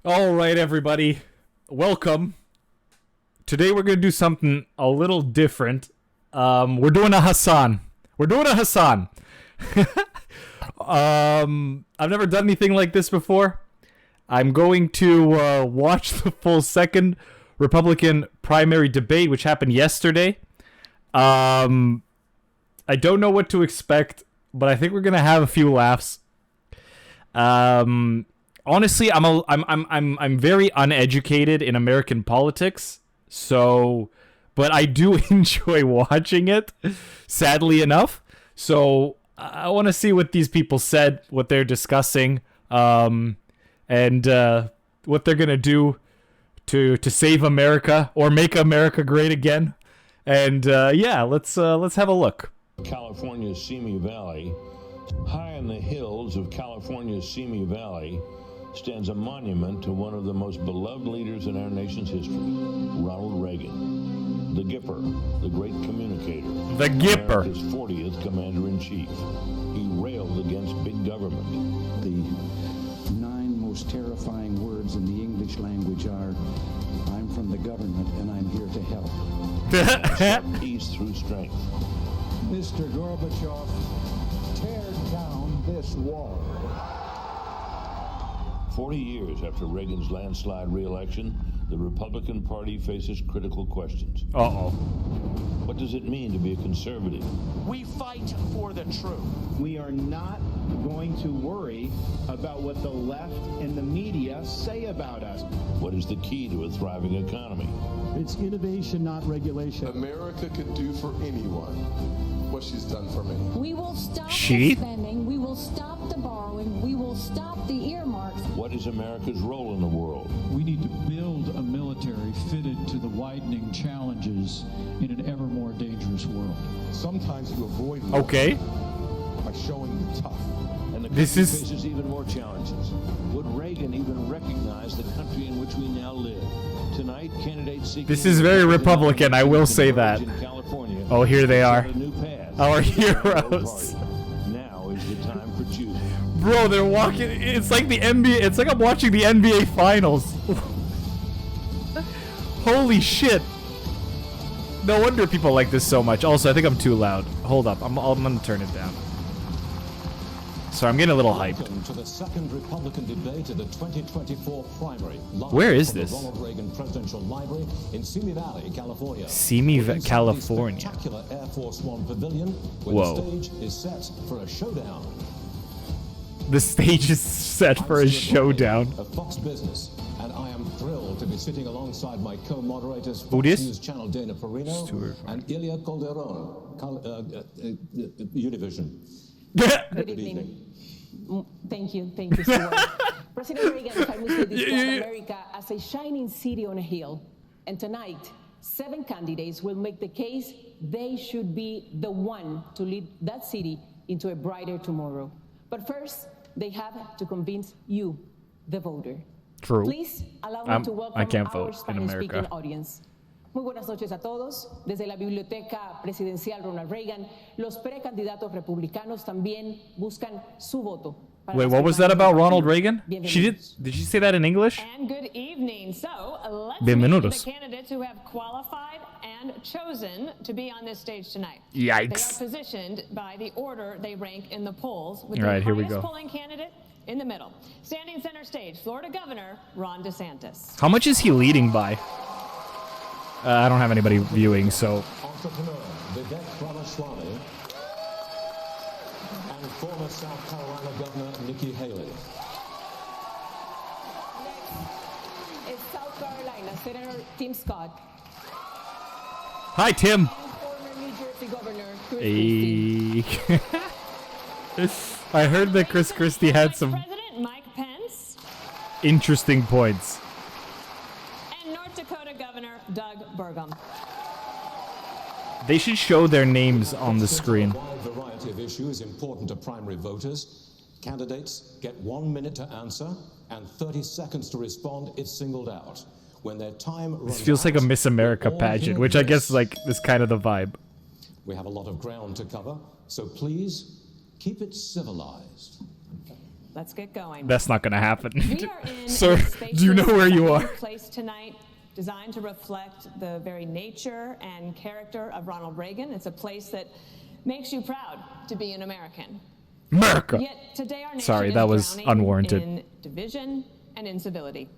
Alright, everybody. Welcome. Today we're going to do something a little different. We're doing a Hassan. We're doing a Hassan. I've never done anything like this before. I'm going to watch the full second Republican primary debate, which happened yesterday. I don't know what to expect, but I think we're going to have a few laughs. Honestly, I'm very uneducated in American politics, so, but I do enjoy watching it, sadly enough. So I want to see what these people said, what they're discussing, and what they're gonna do to save America or make America great again. And yeah, let's have a look. California's Simi Valley. High in the hills of California's Simi Valley stands a monument to one of the most beloved leaders in our nation's history, Ronald Reagan. The Gipper, the great communicator. The Gipper. America's 40th commander-in-chief. He railed against big government. The 9 most terrifying words in the English language are, I'm from the government and I'm here to help. Peace through strength. Mr. Gorbachev, tear down this wall. 40 years after Reagan's landslide re-election, the Republican Party faces critical questions. Uh-oh. What does it mean to be a conservative? We fight for the truth. We are not going to worry about what the left and the media say about us. What is the key to a thriving economy? It's innovation, not regulation. America could do for anyone what she's done for me. We will stop the spending, we will stop the borrowing, we will stop the earmarks. What is America's role in the world? We need to build a military fitted to the widening challenges in an ever more dangerous world. Sometimes you avoid Okay. by showing you tough. And the This country is- faces even more challenges. Would Reagan even recognize the country in which we now live? Tonight, candidates seeking This is very Republican, I will say that. in California Oh, here they are. set a new path. Our For the heroes. party. Now is the time for choosing. Bro, they're walking. It's like the NBA. It's like I'm watching the NBA finals. Holy shit. No wonder people like this so much. Also, I think I'm too loud. Hold up. I'm gonna turn it down. Sorry, I'm getting a little hyped. Welcome to the second Republican debate of the 2024 primary. Live Where is from the this? Ronald Reagan Presidential Library in Simi Valley, California. Simi Inside the California. Spectacular Air Force One pavilion, where Whoa. the stage is set for a showdown. The stage is set for a I'm Stuart showdown. Rodney of Fox Business, and I am thrilled to be sitting alongside my co-moderators, Who Fox this? News Channel Dana Perino Stuart and Ilya Calderon, Univision. Good evening. Thank you, Stuart. President Reagan famously described America as a shining city on a hill. And tonight, 7 candidates will make the case they should be the one to lead that city into a brighter tomorrow. But first, they have to convince you, the voter. True. Please allow me to welcome I can't our vote in America. Spanish-speaking audience. Muy buenas noches a todos. Desde la Biblioteca Presidencial Ronald Reagan, los precandidatos republicanos también buscan su voto. para Wait, las what was that about primarias Ronald del Reagan? partido. She did. Bienvenidos. Did she say that in English? And good evening. So let's Bienvenidos. meet the candidates who have qualified and chosen to be on this stage tonight. Yikes. They are positioned by the order they rank in the polls, with All the right, here we highest go. polling candidate in the middle. Standing center stage, Florida Governor Ron DeSantis. How much is he leading by? I don't have anybody viewing, so. Entrepreneur Vivek Ramaswamy and former South Carolina Governor Nikki Haley. Next is South Carolina Senator Tim Scott Hi, Tim. and former New Jersey Governor Chris Christie. Hey. I heard that Chris Christie had some President Mike Pence interesting points. and North Dakota Governor Doug Burgum. They should show their names on the screen. A wide variety of issues important to primary voters. Candidates get 1 minute to answer and 30 seconds to respond if singled out. When their time runs This feels like a out, Miss America we'll all pageant, hear which I guess this. like is kind of the vibe. We have a lot of ground to cover, so please keep it civilized. let's get going. That's not gonna happen. We are in Sir, a do you know where you spacious are? place tonight designed to reflect the very nature and character of Ronald Reagan. It's a place that makes you proud to be an American. America. Yet today our nation Sorry, is that was drowning unwarranted. in division and incivility.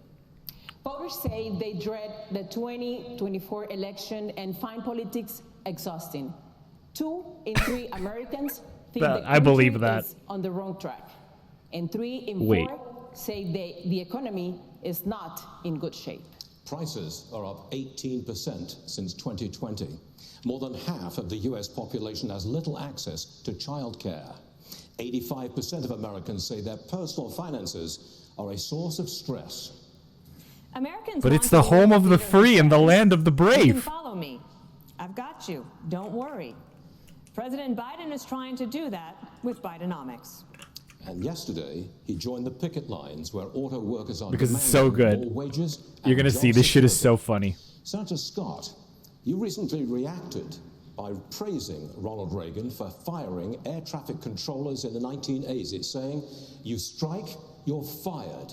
Voters say they dread the 2024 election and find politics exhausting. 2 in 3 Americans think That- the I believe country that. is on the wrong track. And 3 in 4 Wait. say the economy is not in good shape. Prices are up 18% since 2020. More than half of the US population has little access to childcare. 85% of Americans say their personal finances are a source of stress. Americans But want it's the to home live of the with freedom free and the says, land of the "You can brave." follow me. I've got you. Don't worry. President Biden is trying to do that with Bidenomics. And yesterday, he joined the picket lines where auto workers are Because it's so demanding good. more wages You're and gonna job see this shit is security. so funny. Senator Scott, you recently reacted by praising Ronald Reagan for firing air traffic controllers in the 1980s, saying, "You strike, you're fired."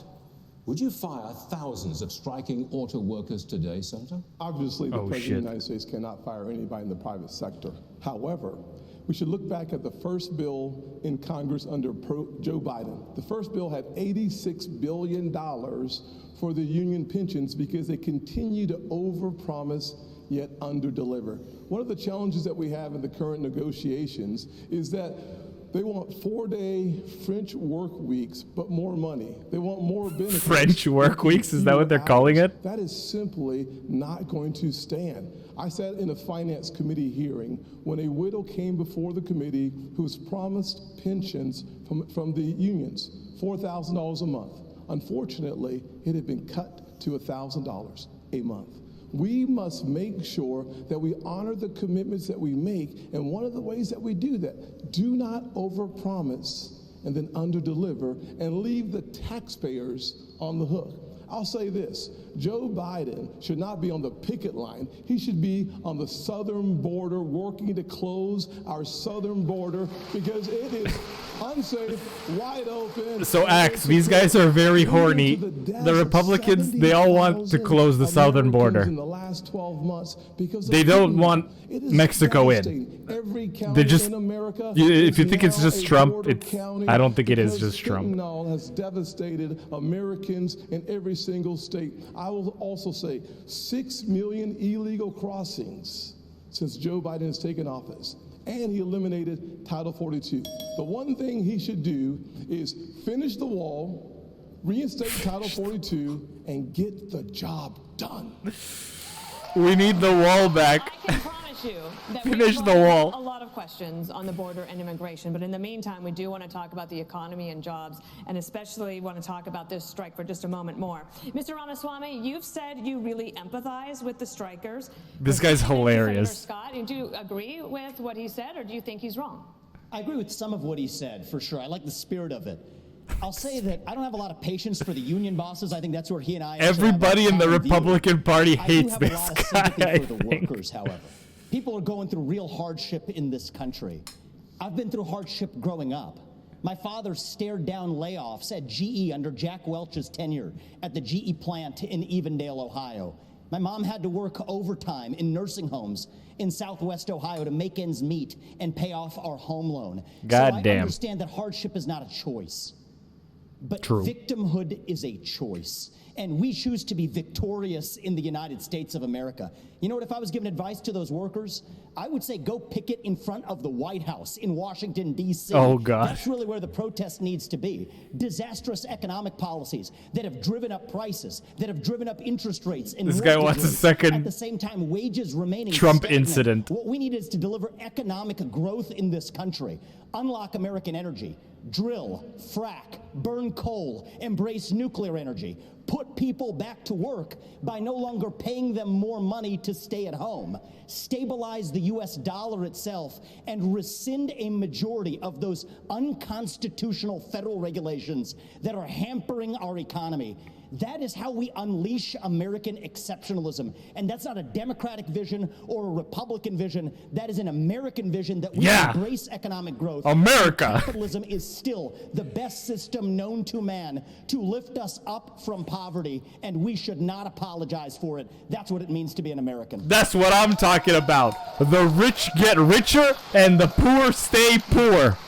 Would you fire thousands of striking auto workers today, Senator? Obviously, the Oh, President shit. of the United States cannot fire anybody in the private sector. However, we should look back at the first bill in Congress under Joe Biden. The first bill had $86 billion for the union pensions because they continue to overpromise yet underdeliver. One of the challenges that we have in the current negotiations is that they want 4-day French work weeks, but more money. They want more benefits. French work but weeks? Is that what they're fewer calling hours. it? That is simply not going to stand. I sat in a finance committee hearing when a widow came before the committee who was promised pensions from the unions, $4,000 a month. Unfortunately, it had been cut to $1,000 a month. We must make sure that we honor the commitments that we make, and one of the ways that we do that, do not overpromise and then underdeliver and leave the taxpayers on the hook. I'll say this, Joe Biden should not be on the picket line. He should be on the southern border working to close our southern border because it is unsafe, wide open. So Axe, these guys are very horny. The Republicans, they all want to close the southern border. In the last 12 months because They don't want it is Mexico in. devastating. Every county They're just- in America if you is think it's now just a Trump, border it's- county I don't think it is because just Trump. fentanyl has devastated Americans in every single state. I will also say 6 million illegal crossings since Joe Biden has taken office. And he eliminated Title 42. The one thing he should do is finish the wall, reinstate Title 42, and get the job done. We need the wall back. I can promise you that Finish we the have wall. a lot of questions on the border and immigration, but in the meantime, we do want to talk about the economy and jobs, and especially want to talk about this strike for just a moment more. Mr. Ramaswamy, you've said you really empathize with the strikers. This guy's hilarious. Senator Scott, do you agree with what he said, or do you think he's wrong? I agree with some of what he said, for sure. I like the spirit of it. I'll say that I don't have a lot of patience for the union bosses. I think that's where he and I actually have a Everybody in the common view. Republican Party I do hates have a this lot of guy, sympathy I for the think. workers, however. People are going through real hardship in this country. I've been through hardship growing up. My father stared down layoffs at GE under Jack Welch's tenure at the GE plant in Evendale, Ohio. My mom had to work overtime in nursing homes in Southwest Ohio to make ends meet and pay off our home loan. God so damn. I understand that hardship is not a choice. But True. victimhood is a choice. And we choose to be victorious in the United States of America. You know what, if I was giving advice to those workers, I would say go picket in front of the White House in Washington, D.C. Oh, gosh. That's really where the protest needs to be. Disastrous economic policies that have driven up prices, that have driven up interest rates. And This guy mortgage wants a rates. second At the same time, wages remaining Trump stagnant. incident. What we need is to deliver economic growth in this country. Unlock American energy. Drill, frack, burn coal, embrace nuclear energy. Put people back to work by no longer paying them more money to stay at home. Stabilize the U.S. dollar itself and rescind a majority of those unconstitutional federal regulations that are hampering our economy. That is how we unleash American exceptionalism. And that's not a Democratic vision or a Republican vision. That is an American vision that we embrace economic growth. America. Capitalism is still the best system known to man to lift us up from poverty, and we should not apologize for it. That's what it means to be an American. That's what I'm talking about. The rich get richer and the poor stay poor.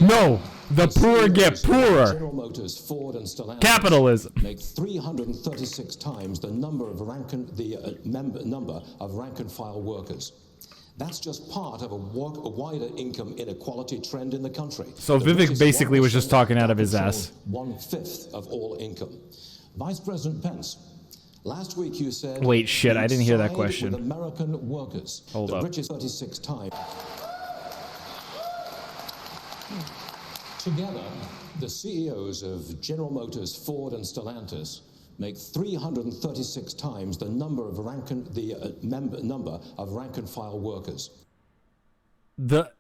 No. The poor get poorer. General Motors, Ford, and Stellantis Capitalism. make 336 times the number of rank and file workers. That's just part of a wider income inequality trend in the country. So Vivek basically was just talking out of his ass. 1/5 of all income. Vice President Pence, last week you said... Wait, shit, I didn't hear that question. With American workers. Hold up. The richest 36 times. Together, the CEOs of General Motors, Ford, and Stellantis make 336 times the number of rank and file workers. The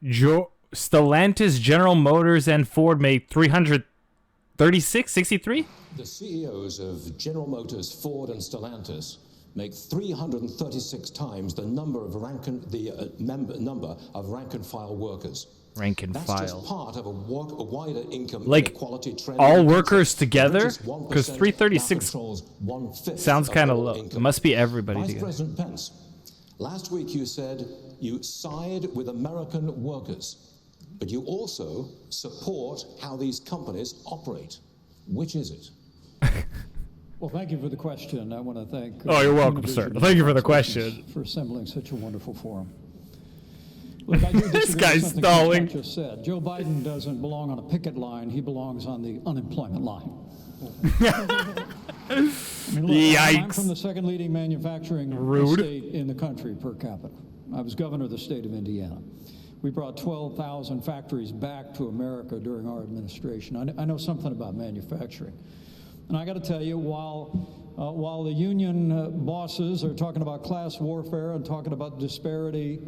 Stellantis, General Motors, and Ford made 336, 63? The CEOs of General Motors, Ford, and Stellantis make 336 times the number of rank and file workers. Rank and That's file. just part of a wider income like inequality trend. all workers together? Because 336 sounds kind of low. It must be everybody Vice together. President Pence, last week you said you side with American workers, but you also support how these companies operate. Which is it? Well, thank you for the question. I want to thank... Oh, you're welcome, sir. Thank you for the question. ...for assembling such a wonderful forum. Look, I do This disagree guy's with something stalling. Chuck just said. Joe Biden doesn't belong on a picket line. He belongs on the unemployment line. I mean, look, I'm Yikes. from the second leading manufacturing Rude. state in the country per capita. I was governor of the state of Indiana. We brought 12,000 factories back to America during our administration. I know something about manufacturing. And I got to tell you, while the union bosses are talking about class warfare and talking about disparity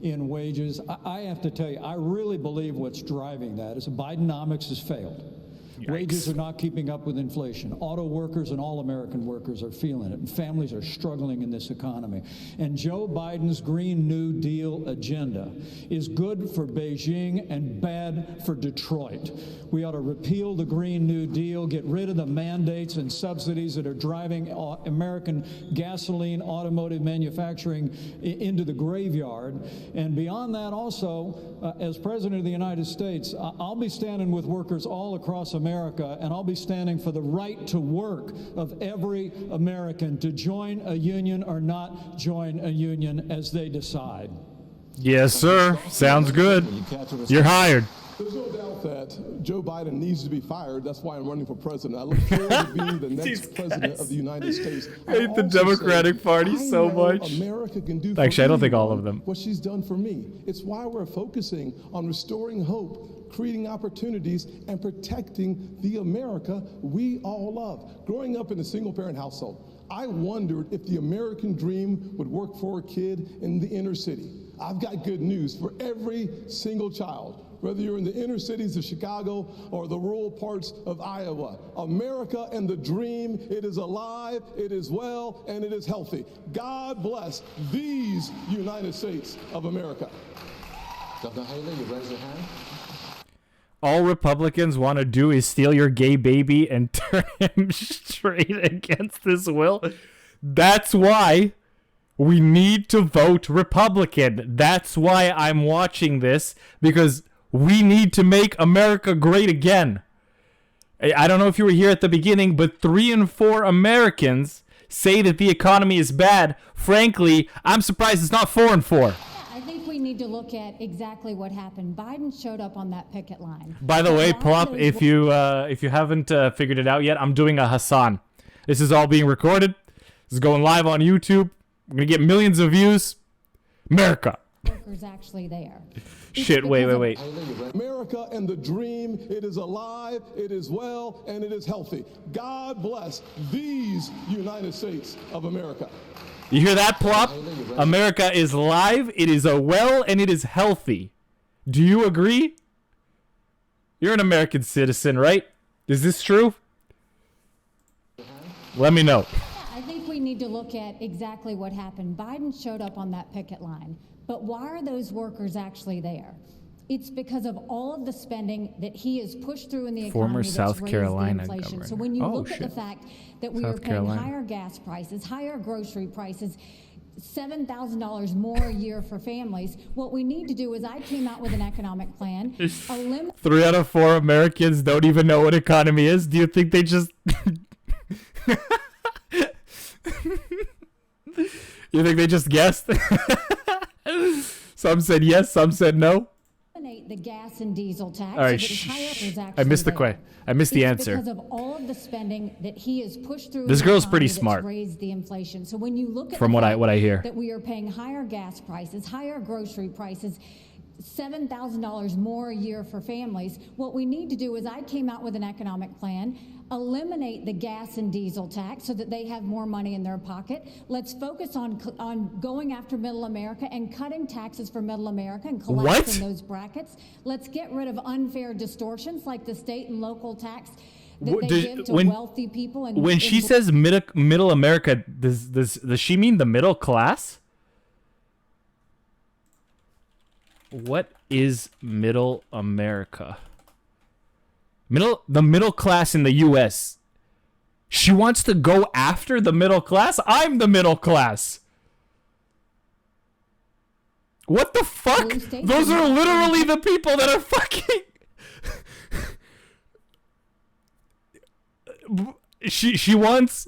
in wages, I have to tell you, I really believe what's driving that is Bidenomics has failed. Yikes. Wages are not keeping up with inflation. Auto workers and all American workers are feeling it, and families are struggling in this economy. And Joe Biden's Green New Deal agenda is good for Beijing and bad for Detroit. We ought to repeal the Green New Deal, get rid of the mandates and subsidies that are driving American gasoline automotive manufacturing into the graveyard. And beyond that also, as President of the United States, I'll be standing with workers all across America, and I'll be standing for the right to work of every American to join a union or not join a union as they decide. Yes, sir. Sounds good. You're hired. There's no doubt that Joe Biden needs to be fired. That's why I'm running for president. I look forward to being the next president of the United States. I hate the Democratic Party so much. America can do Actually, I don't think all anyone of them. what she's done for me. It's why we're focusing on restoring hope, creating opportunities, and protecting the America we all love. Growing up in a single-parent household, I wondered if the American dream would work for a kid in the inner city. I've got good news for every single child. Whether you're in the inner cities of Chicago or the rural parts of Iowa, America and the dream, it is alive, it is well, and it is healthy. God bless these United States of America. Governor Haley, you raise your hand. All Republicans want to do is steal your gay baby and turn him straight against his will. That's why we need to vote Republican. That's why I'm watching this, because we need to make America great again. I don't know if you were here at the beginning, but 3 in 4 Americans say that the economy is bad. Frankly, I'm surprised it's not 4 in 4. I think we need to look at exactly what happened. Biden showed up on that picket line. By the way, Plop, if you haven't figured it out yet, I'm doing a Hassan. This is all being recorded. This is going live on YouTube. We're going to get millions of views. America. Workers actually there. Shit, wait. America and the dream, it is alive, it is well, and it is healthy. God bless these United States of America. You hear that, Plop? America is live, it is well, and it is healthy. Do you agree? You're an American citizen, right? Is this true? Let me know. I think we need to look at exactly what happened. Biden showed up on that picket line, but why are those workers actually there? It's because of all of the spending that he has pushed through in the Former economy that's South raised Carolina the inflation. governor. So when you Oh, look shit. at the fact that we South are paying Carolina. higher gas prices, higher grocery prices, $7,000 more a year for families, what we need to do is I came out with an economic plan. 3 out of 4 Americans don't even know what economy is. Do you think they just... You think they just guessed? Some said yes, some said no. Eliminate the gas and diesel tax. All right, so that higher is I missed the actually I missed the It's answer. because of all of the spending that he has pushed through. This in the girl's pretty economy that's smart. Raised the inflation. So when you look at From the what I fact hear. that we are paying higher gas prices, higher grocery prices, $7,000 more a year for families, what we need to do is I came out with an economic plan. Eliminate the gas and diesel tax so that they have more money in their pocket. Let's focus on going after middle America and cutting taxes for middle America and collapsing those brackets. Let's get rid of unfair distortions like the state and local tax that they give to wealthy people. And when she says middle America, does she mean the middle class? What is middle America? The middle class in the U.S. She wants to go after the middle class? I'm the middle class. What the fuck? Those are literally the people that are fucking... She wants...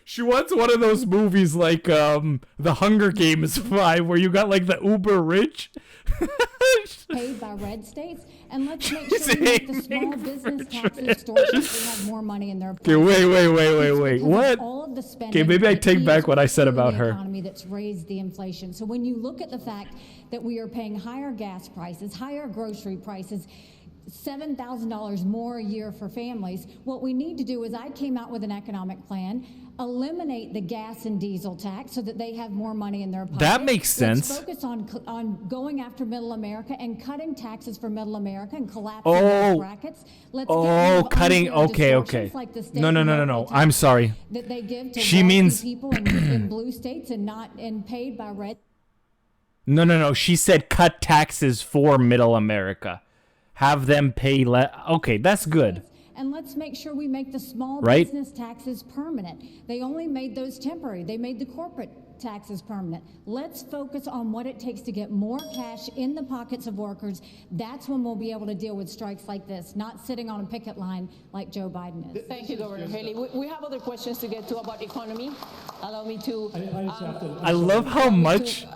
She wants one of those movies like The Hunger Games 5 where you got like the uber rich. Paid by red states, and let's make sure we make the small business tax extortion so they have more money in their pocket. Okay, wait. What? Okay, maybe I take back what I said about her. Economy that's raised the inflation. So when you look at the fact that we are paying higher gas prices, higher grocery prices, $7,000 more a year for families, what we need to do is I came out with an economic plan. Eliminate the gas and diesel tax so that they have more money in their pocket. That makes sense. Let's focus on going after middle America and cutting taxes for middle America and collapsing those brackets. Let's get rid of cutting. unfair Okay. distortions like the state No. and local tax I'm sorry. that they give to She wealthy means people in blue states and paid by red. No. She said cut taxes for middle America. Have them pay less. Okay, that's good. And let's make sure we make the small Right? business taxes permanent. They only made those temporary. They made the corporate taxes permanent. Let's focus on what it takes to get more cash in the pockets of workers. That's when we'll be able to deal with strikes like this, not sitting on a picket line like Joe Biden is. Thank you, Governor Haley. We have other questions to get to about economy. Allow me to... I love how much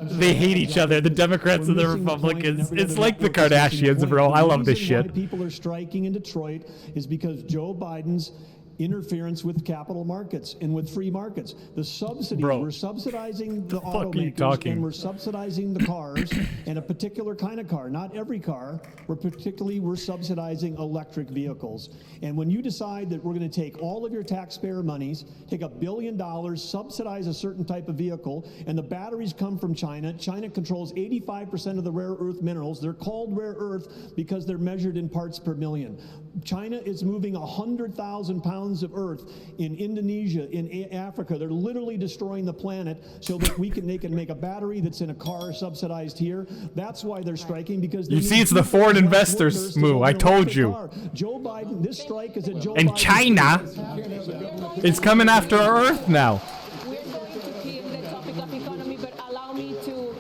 they hate each other, the Democrats and the Republicans. It's like the Kardashians, bro. I love this shit. Why people are striking in Detroit is because Joe Biden's interference with capital markets and with free markets. The subsidies, we're subsidizing the automakers and we're subsidizing the cars and a particular kind of car, not every car. We're subsidizing electric vehicles. And when you decide that we're going to take all of your taxpayer monies, take $1 billion, subsidize a certain type of vehicle, and the batteries come from China. China controls 85% of the rare earth minerals. They're called rare earth because they're measured in parts per million. China is moving 100,000 pounds of earth in Indonesia, in Africa. They're literally destroying the planet so that they can make a battery that's in a car subsidized here. That's why they're striking, because You see, it's the foreign investors move. I told you. Joe Biden, this strike is a Joe And Biden China is coming after our Earth now. We're going to keep the topic of economy, but allow me to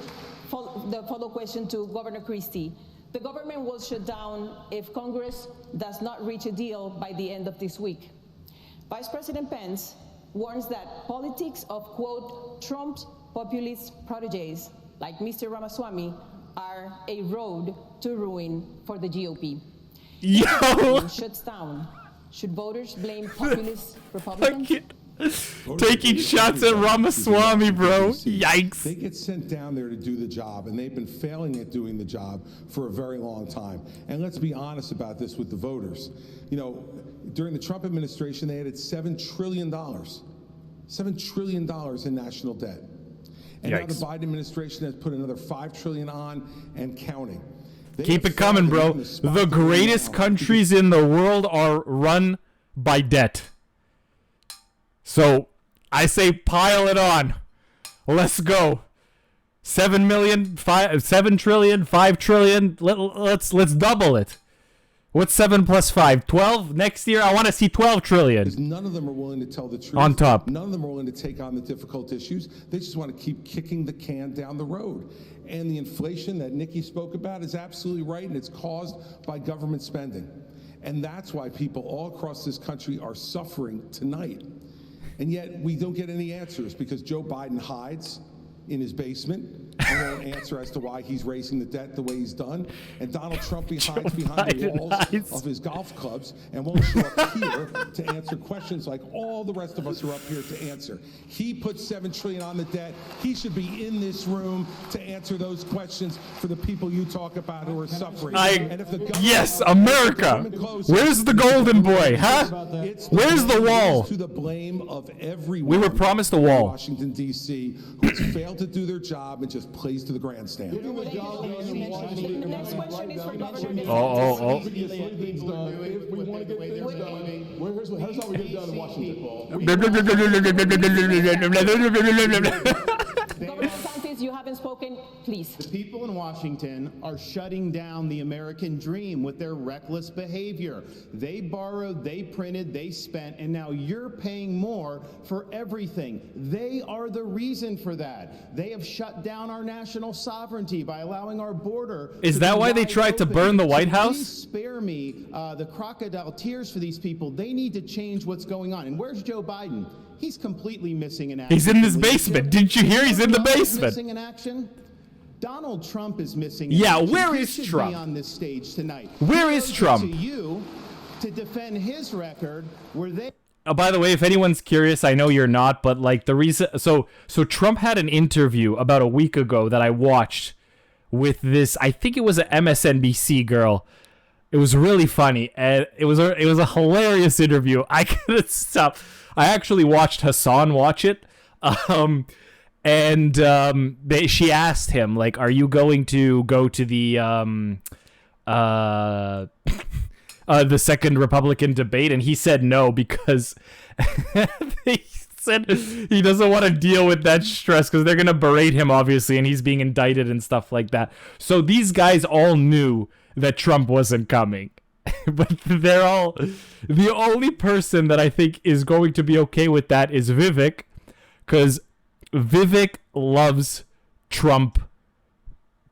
follow question to Governor Christie. The government will shut down if Congress does not reach a deal by the end of this week. Vice President Pence warns that politics of, quote, Trump's populist proteges, like Mr. Ramaswamy, are a road to ruin for the GOP. If the government shuts down, should voters blame populist Republicans? Taking shots at Ramaswamy, bro. Yikes. They get sent down there to do the job, and they've been failing at doing the job for a very long time. And let's be honest about this with the voters. You know, during the Trump administration, they added $7 trillion. $7 trillion in national debt. And now the Biden administration has put another $5 trillion on and counting. Keep it coming, bro. The greatest countries in the world are run by debt. So I say pile it on. Let's go. 7 trillion, 5 trillion. Let's double it. What's 7 plus 5? 12? Next year, I want to see 12 trillion. None of them are willing to tell the truth. On top. None of them are willing to take on the difficult issues. They just want to keep kicking the can down the road. And the inflation that Nikki spoke about is absolutely right, and it's caused by government spending. And that's why people all across this country are suffering tonight. And yet we don't get any answers because Joe Biden hides in his basement and won't answer as to why he's raising the debt the way he's done. And Donald Trump hides behind the walls of his golf clubs and won't show up here to answer questions like all the rest of us are up here to answer. He put $7 trillion on the debt. He should be in this room to answer those questions for the people you talk about who are suffering. Yes, America. Where's the golden boy, huh? Where's the wall? To the blame of everyone. We were promised a wall. Washington, D.C., who's failed to do their job and just plays to the grandstand. The next question is for Governor. Oh. If we want to get things done, here's how we get it done in Washington. Governor DeSantis, you haven't spoken, please. The people in Washington are shutting down the American dream with their reckless behavior. They borrowed, they printed, they spent, and now you're paying more for everything. They are the reason for that. They have shut down our national sovereignty by allowing our border. Is that why they tried to burn the White House? Please spare me the crocodile tears for these people. They need to change what's going on. And where's Joe Biden? He's completely missing in action. He's in his basement. Didn't you hear? He's in the basement. Missing in action. Donald Trump is missing. Yeah, in action. where He is should Trump? Be on this stage tonight. Where is Trump? To you to defend his record, where they. By the way, if anyone's curious, I know you're not, but like the reason, so Trump had an interview about a week ago that I watched with this. I think it was an MSNBC girl. It was really funny, and it was a hilarious interview. I couldn't stop. I actually watched Hassan watch it, she asked him like, "Are you going to go to the second Republican debate?" And he said no because he said he doesn't want to deal with that stress because they're gonna berate him obviously, and he's being indicted and stuff like that. So these guys all knew that Trump wasn't coming. But they're all, the only person that I think is going to be okay with that is Vivek, because Vivek loves Trump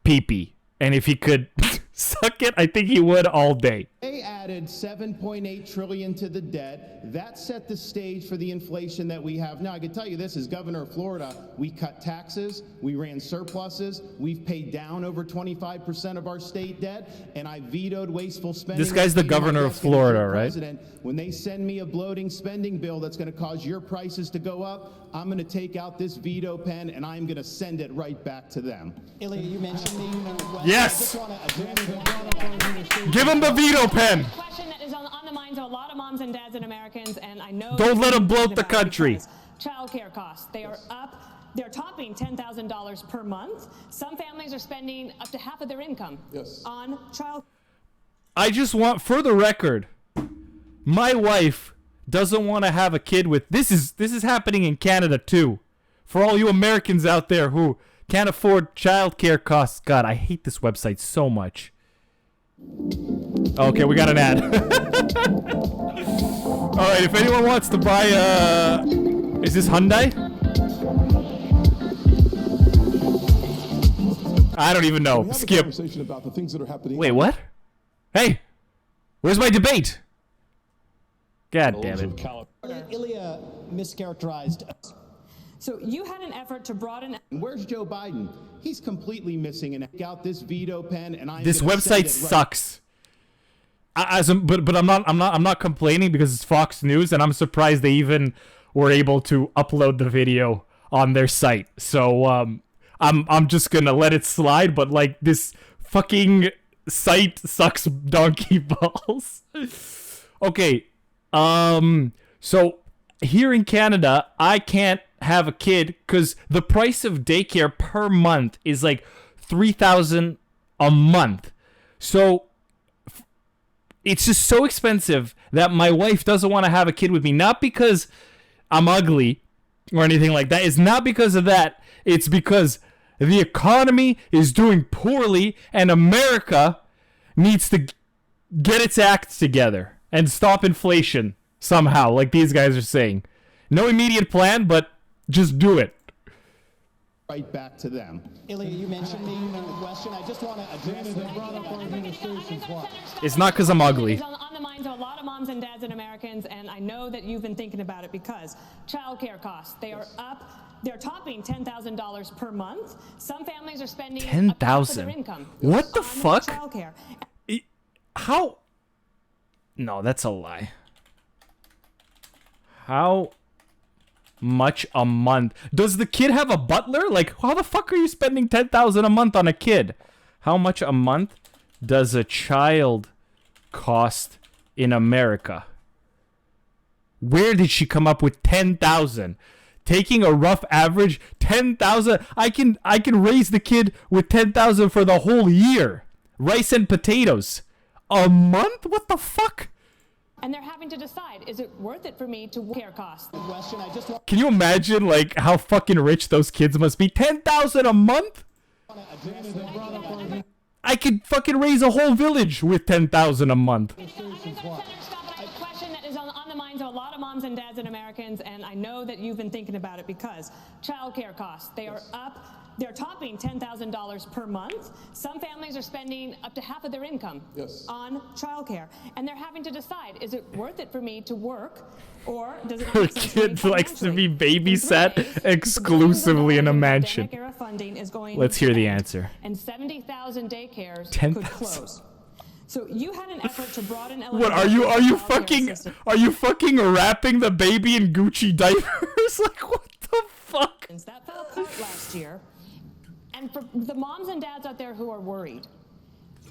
pee-pee. And if he could suck it, I think he would all day. They added $7.8 trillion to the debt. That set the stage for the inflation that we have now. I can tell you this, as governor of Florida, we cut taxes, we ran surpluses, we've paid down over 25% of our state debt, and I vetoed wasteful spending. This guy's the governor of Florida, right? When they send me a bloating spending bill that's going to cause your prices to go up, I'm going to take out this veto pen and I'm going to send it right back to them. Ilya, you mentioned me. Yes! Give him the veto pen! Question that is on the minds of a lot of moms and dads and Americans, and I know. Don't let him bloat the country. Child care costs, they are up. They're topping $10,000 per month. Some families are spending up to half of their income on child. I just want, for the record, my wife doesn't want to have a kid with, this is happening in Canada too. For all you Americans out there who can't afford childcare costs. God, I hate this website so much. Okay, we got an ad. Alright, if anyone wants to buy is this Hyundai? I don't even know. Skip. Conversation about the things that are happening. Wait, what? Hey, where's my debate? God damn it. Ilya mischaracterized. So you had an effort to broaden. Where's Joe Biden? He's completely missing and out this veto pen, and this website sucks. But I'm not complaining because it's Fox News, and I'm surprised they even were able to upload the video on their site. So I'm just gonna let it slide. But like, this fucking site sucks donkey balls. Okay. So here in Canada, I can't have a kid because the price of daycare per month is like $3,000 a month. So it's just so expensive that my wife doesn't want to have a kid with me. Not because I'm ugly or anything like that. It's not because of that. It's because the economy is doing poorly and America needs to get its act together and stop inflation somehow, like these guys are saying. No immediate plan, but just do it. Right back to them. Ilya, you mentioned me in the question. I just want to address that. It's not because I'm ugly. It's on the minds of a lot of moms and dads and Americans, and I know that you've been thinking about it because childcare costs, they are up. They're topping $10,000 per month. Some families are spending $10,000 their income. What the fuck? Childcare. How? No, that's a lie. How much a month? Does the kid have a butler? Like, how the fuck are you spending $10,000 a month on a kid? How much a month does a child cost in America? Where did she come up with 10,000? Taking a rough average, 10,000. I can raise the kid with 10,000 for the whole year. Rice and potatoes. A month? What the fuck? And they're having to decide, is it worth it for me to care costs? Can you imagine like how fucking rich those kids must be? 10,000 a month? I could fucking raise a whole village with 10,000 a month. On the minds of a lot of moms and dads and Americans, and I know that you've been thinking about it because childcare costs, they are up. They're topping $10,000 per month. Some families are spending up to half of their income on childcare, and they're having to decide: is it worth it for me to work, or does it? Her kid likes to be babysat exclusively in a mansion. Let's hear the answer. And 70,000 daycares 10,000. could close. So you had an effort to broaden. What are you fucking wrapping the baby in Gucci diapers? Like what the fuck? That fell apart last year. And for the moms and dads out there who are worried,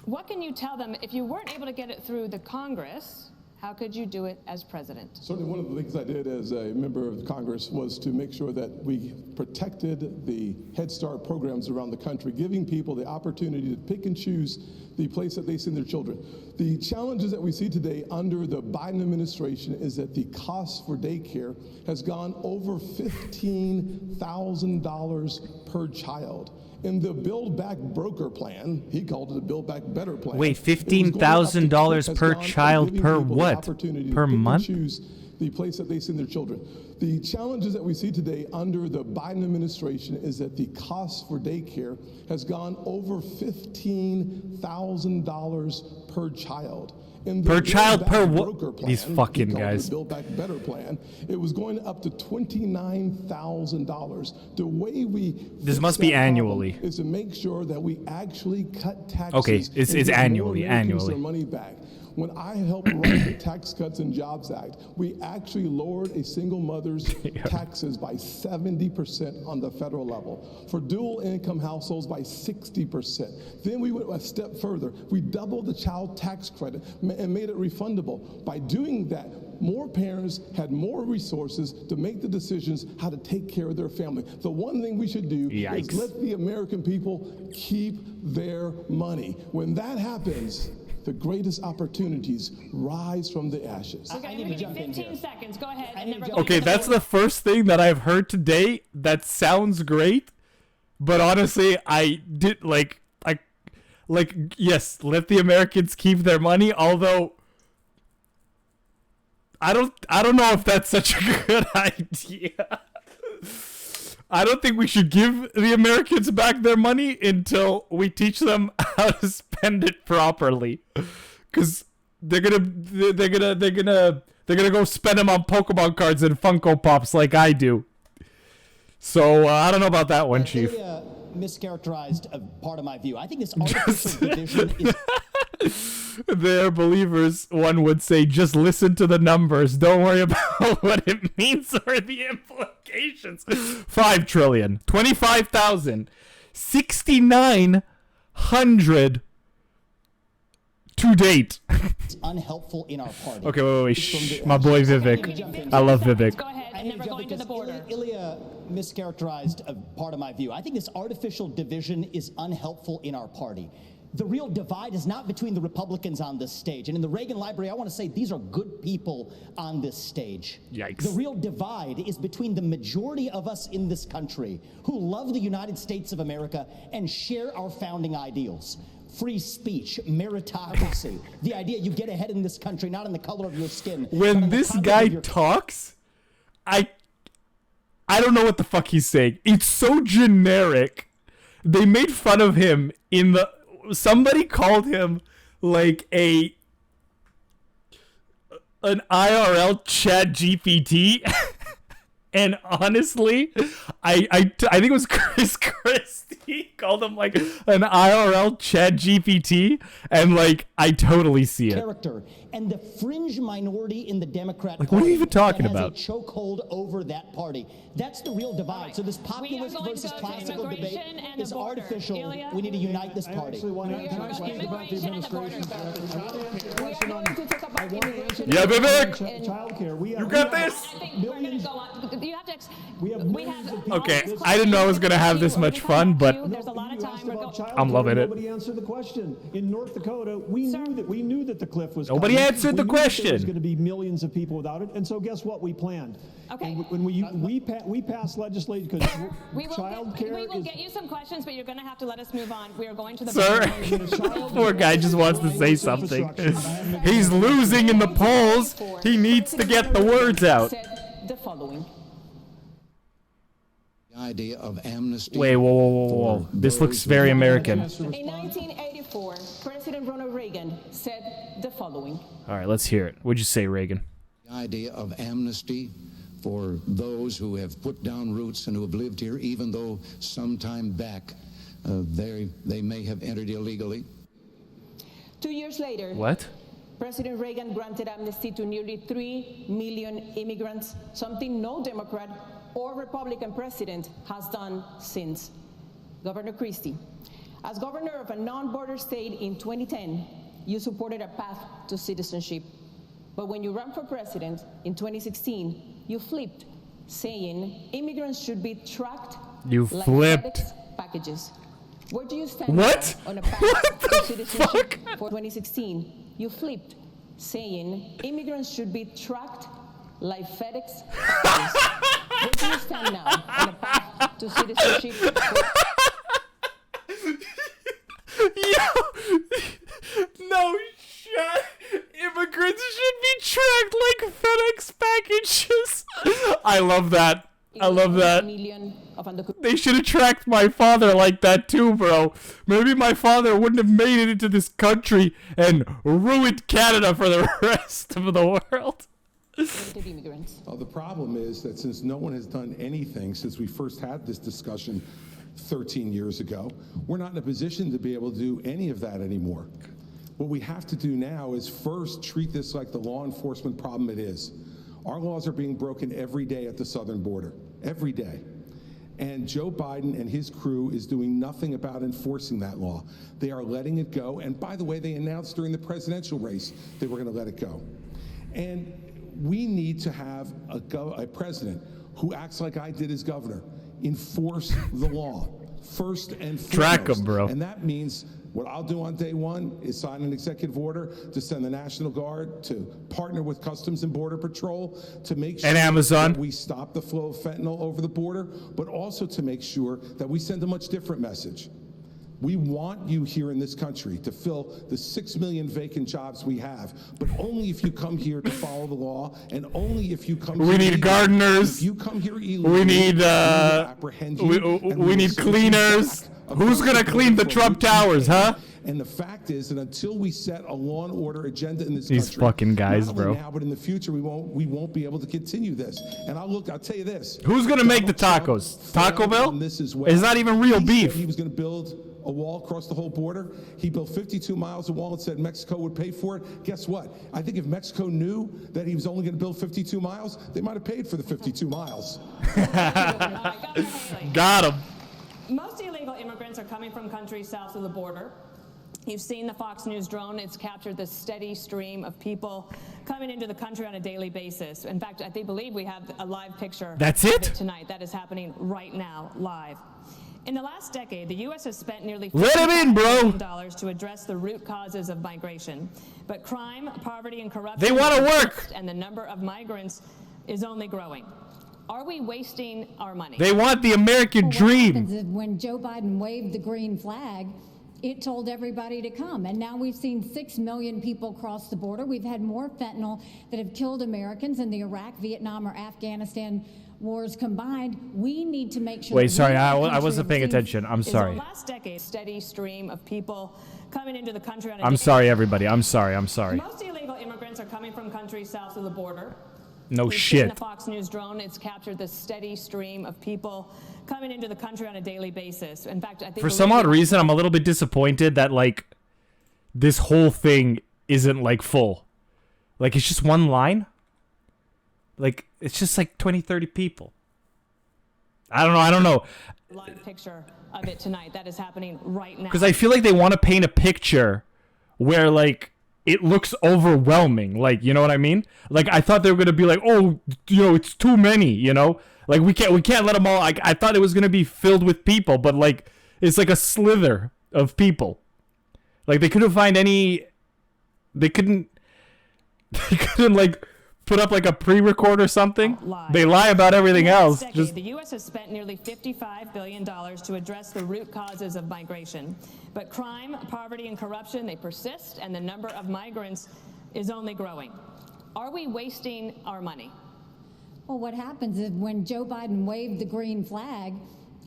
what can you tell them if you weren't able to get it through the Congress? How could you do it as president? Certainly one of the things I did as a member of Congress was to make sure that we protected the Head Start programs around the country, giving people the opportunity to pick and choose the place that they send their children. The challenges that we see today under the Biden administration is that the cost for daycare has gone over $15,000 per child. In the Build Back Broker plan, he called it a Build Back Better plan. Wait, $15,000 per child per what? Per month? Choose the place that they send their children. The challenges that we see today under the Biden administration is that the cost for daycare has gone over $15,000 per child. Per child per what? These fucking guys. The Build Back Better plan. It was going up to $29,000. The way we this must be annually is to make sure that we actually cut taxes. Okay, it's annually. Their money back. When I helped write the Tax Cuts and Jobs Act, we actually lowered a single mother's taxes by 70% on the federal level. For dual income households by 60%. Then we went a step further. We doubled the child tax credit and made it refundable. By doing that, more parents had more resources to make the decisions how to take care of their family. The one thing we should do is let the American people keep their money. When that happens, the greatest opportunities rise from the ashes. Okay, I'm going to give you 15 seconds. Go ahead. Okay, that's the first thing that I've heard today that sounds great, but honestly, I did yes, let the Americans keep their money, although I don't know if that's such a good idea. I don't think we should give the Americans back their money until we teach them how to spend it properly, because they're gonna go spend them on Pokemon cards and Funko Pops like I do. So I don't know about that one, Chief. Mischaracterized a part of my view. I think this artificial division is. They're believers, one would say. Just listen to the numbers. Don't worry about what it means or the implications. 5 trillion, 25,000, 6,900 to date. It's unhelpful in our party. Okay, wait. Shh, my boy Vivek. I love Vivek. Go ahead. And then we're going to the border. Ilya mischaracterized a part of my view. I think this artificial division is unhelpful in our party. The real divide is not between the Republicans on this stage. And in the Reagan Library, I want to say these are good people on this stage. Yikes. The real divide is between the majority of us in this country who love the United States of America and share our founding ideals. Free speech, meritocracy, the idea you get ahead in this country, not in the color of your skin. When this guy talks, I don't know what the fuck he's saying. It's so generic. They made fun of him in the... Somebody called him like an IRL chat GPT. And honestly, I think it was Chris Christie called him like an IRL chat GPT, and like I totally see it. Character and the fringe minority in the Democrat Like, what are you even talking that has about? a chokehold over that party. That's the real divide. So this populist versus classical debate is artificial. Ilya? We need to unite this I party. actually want to ask about the administration. Yeah, Vivek! Childcare. You got this? Millions. You have to. We have millions of people. Okay, I didn't know I was gonna have this much fun, but There's a lot of time. I'm loving it. Nobody answered the question. In North Dakota, we knew that the cliff was Nobody coming. answered the We knew that question. There was going to be millions of people without it, and so guess what? We planned. Okay. And when we passed legislation because We childcare will is. get you some questions, but you're going to have to let us move on. We are going to the Sir, poor guy just wants to say something. He's losing in the polls. He needs to get the words out. Said the following. The idea of amnesty. Wait, whoa. This looks very American. In 1984, President Ronald Reagan said the following. All right, let's hear it. What'd you say, Reagan? The idea of amnesty for those who have put down roots and who have lived here, even though some time back they may have entered illegally. 2 years later, What? President Reagan granted amnesty to nearly 3 million immigrants, something no Democrat or Republican president has done since. Governor Christie, as governor of a non-border state in 2010, you supported a path to citizenship. But when you ran for president in 2016, you flipped, saying immigrants should be tracked You like flipped. FedEx packages. Where do you stand What? now on a path to citizenship for 2016? You flipped, saying immigrants should be tracked like FedEx packages. Where do you stand now on a path to citizenship? No shit. Immigrants should be tracked like FedEx packages. I love that. I love that. They should have tracked my father like that too, bro. Maybe my father wouldn't have made it into this country and ruined Canada for the rest of the world. The problem is that since no one has done anything since we first had this discussion 13 years ago, we're not in a position to be able to do any of that anymore. What we have to do now is first treat this like the law enforcement problem it is. Our laws are being broken every day at the southern border, every day. And Joe Biden and his crew is doing nothing about enforcing that law. They are letting it go. And by the way, they announced during the presidential race they were going to let it go. And we need to have a president who acts like I did as governor. Enforce the law first and foremost. Track 'em, bro. And that means what I'll do on day one is sign an executive order to send the National Guard to partner with Customs and Border Patrol to make sure And Amazon. that we stop the flow of fentanyl over the border, but also to make sure that we send a much different message. We want you here in this country to fill the 6 million vacant jobs we have, but only if you come here to follow the law, and only if you come We here need illegally. gardeners. If you come here illegally, We need apprehend you, and we will need send you cleaners. back Who's across gonna the clean border the for Trump routine towers, huh? payment. And the fact is that until we set a law and order agenda in this These country, fucking guys, not only bro. now, but in the future, we won't be able to continue this. And I'll tell you this. Who's gonna make the Donald Trump tacos? Taco failed Bell? on this as well. It's not even real He beef. said he was going to build a wall across the whole border. He built 52 miles of wall and said Mexico would pay for it. Guess what? I think if Mexico knew that he was only going to build 52 miles, they might have paid for the 52 miles. Got him. Most illegal immigrants are coming from countries south of the border. You've seen the Fox News drone. It's captured this steady stream of people coming into the country on a daily basis. In fact, I believe we have a live picture That's of it? tonight. That is happening right now, live. In the last decade, the U.S. has spent nearly Let him in, bro. $55 billion to address the root causes of migration. But crime, poverty, and corruption... They want to work. ...and the number of migrants is only growing. Are we wasting our money? They want the American dream. What happens is when Joe Biden waved the green flag, it told everybody to come. And now we've seen 6 million people cross the border. We've had more fentanyl that have killed Americans in the Iraq, Vietnam, or Afghanistan wars combined. We need to make sure... Wait, sorry, I wasn't paying attention. I'm sorry. The last decade, steady stream of people coming into the country on a I'm sorry, everybody. I'm sorry. Most illegal immigrants are coming from countries south of the border. No We've seen shit. the Fox News drone. It's captured this steady stream of people coming into the country on a daily basis. In fact, I think For some odd reason, I'm a little bit disappointed that, like, this whole thing isn't, like, full. Like, it's just one line. Like, it's just, like, 20, 30 people. I don't know. Live picture of it tonight. That is happening right now. Because I feel like they want to paint a picture where, like, it looks overwhelming. Like, you know what I mean? Like, I thought they were going to be like, oh, you know, it's too many, you know? Like, we can't let them all... Like, I thought it was going to be filled with people, but, like, it's like a slither of people. Like, they couldn't find any... They couldn't, like, put up, like, a pre-record or something. They lie about everything else. Decade, the U.S. has spent nearly $55 billion to address the root causes of migration. But crime, poverty, and corruption, they persist, and the number of migrants is only growing. Are we wasting our money? Well, what happens is when Joe Biden waved the green flag,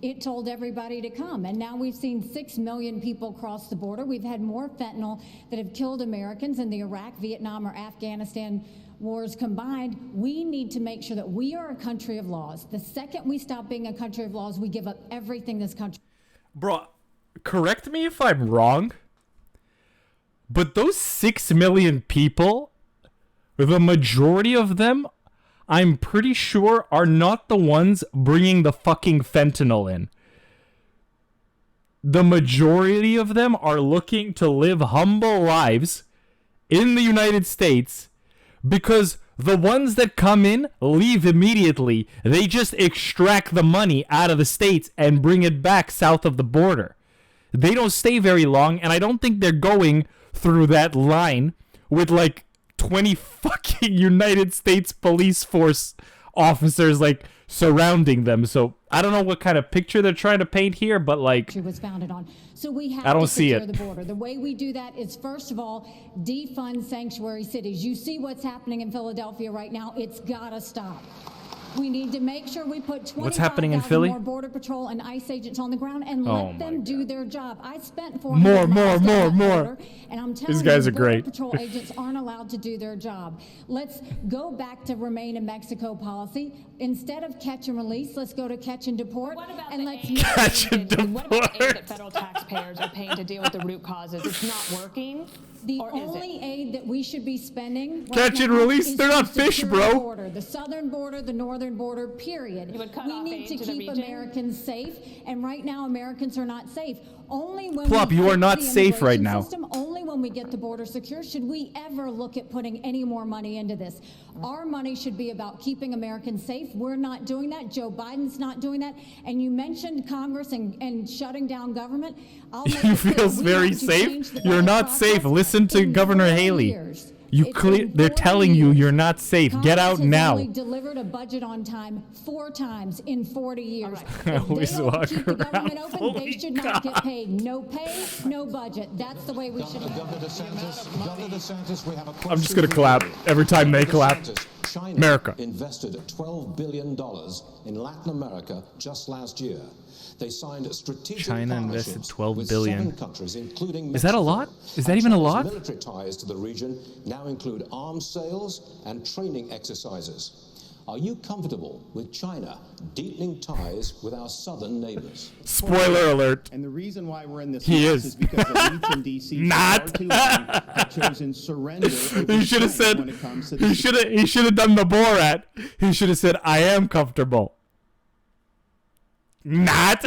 it told everybody to come. And now we've seen 6 million people cross the border. We've had more fentanyl that have killed Americans in the Iraq, Vietnam, or Afghanistan wars combined. We need to make sure that we are a country of laws. The second we stop being a country of laws, we give up everything this country... Bro, correct me if I'm wrong, but those 6 million people, the majority of them, I'm pretty sure, are not the ones bringing the fucking fentanyl in. The majority of them are looking to live humble lives in the United States because the ones that come in leave immediately. They just extract the money out of the States and bring it back south of the border. They don't stay very long, and I don't think they're going through that line with, like, 20 fucking United States police force officers, like, surrounding them. So I don't know what kind of picture they're trying to paint here, but, like, was founded on. So we have I don't to see secure it. the border. The way we do that is, first of all, defund sanctuary cities. You see what's happening in Philadelphia right now. It's got to stop. We need to make sure we put What's happening in 25,000 Philly? more Border Patrol and ICE agents on the ground and Oh let them do their job. I spent 4 More, miles down that more. border, and I'm telling These guys you, are great. Border Patrol agents aren't allowed to do their job. Let's go back to remain in Mexico policy. Instead of catch and release, let's go to catch and deport. And let's Catch and What about the aid deport. that federal taxpayers are paying to deal with the root causes? It's not working? The Or is only aid that we should be spending Catch and now release? is They're to not fish, secure bro. the border, the southern border, the northern border, period. You would cut We off need aid to to the keep region? Americans safe, and right now Americans are not safe. Only when Plop, we you are fix not the safe right immigration now. System, only when we get the border secure should we ever look at putting any more money into this. Our money should be about keeping Americans safe. We're not doing that. Joe Biden's not doing that. And you mentioned Congress and shutting down government. I'll make You it clear, feel we very have to safe? change the You're not process safe. Listen to in Governor 4 Haley. years. They're telling you you're not safe. Get out Congress has now. only delivered a budget on time 4 times in 40 years. I If always they don't walk keep the around. government open, Holy they should not get paid. No pay, no budget. That's the way we should. Governor DeSantis, we have a question I'm just gonna for clap you. every time they clap. DeSantis, China America. invested $12 billion in Latin America just last year. They signed strategic China invested partnerships $12 with billion. 7 countries, including Is that a Mexico. lot? Is that And even a China's lot? Military ties to the region now include arms sales and training exercises. Are you comfortable with China deepening ties with our southern neighbors? Spoiler alert. And the reason why we're in this He mess is. is because elites in D.C. for Not. far too long have chosen surrender over He should have strength said. when it comes to He the should have done the Borat. He should have said, "I am comfortable." Not.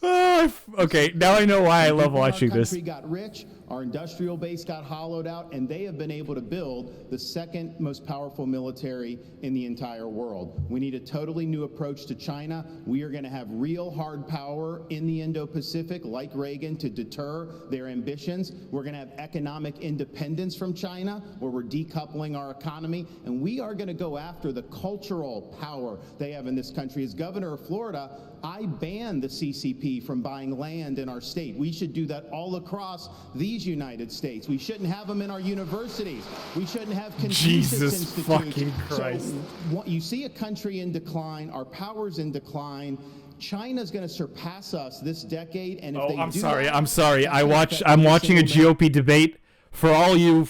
Oh, okay, now I know why I love watching our this. country got rich, Our industrial base got hollowed out, and they have been able to build the second most powerful military in the entire world. We need a totally new approach to China. We are going to have real hard power in the Indo-Pacific, like Reagan, to deter their ambitions. We're going to have economic independence from China, where we're decoupling our economy, and we are going to go after the cultural power they have in this country. As governor of Florida, I banned the CCP from buying land in our state. We should do that all across these United States. We shouldn't have them in our universities. We shouldn't have Confucius Jesus institutes. fucking Christ. So you see a country in decline, our power's in decline. China's going to surpass us this decade, and if I'm sorry. I'm watching a GOP debate. For all you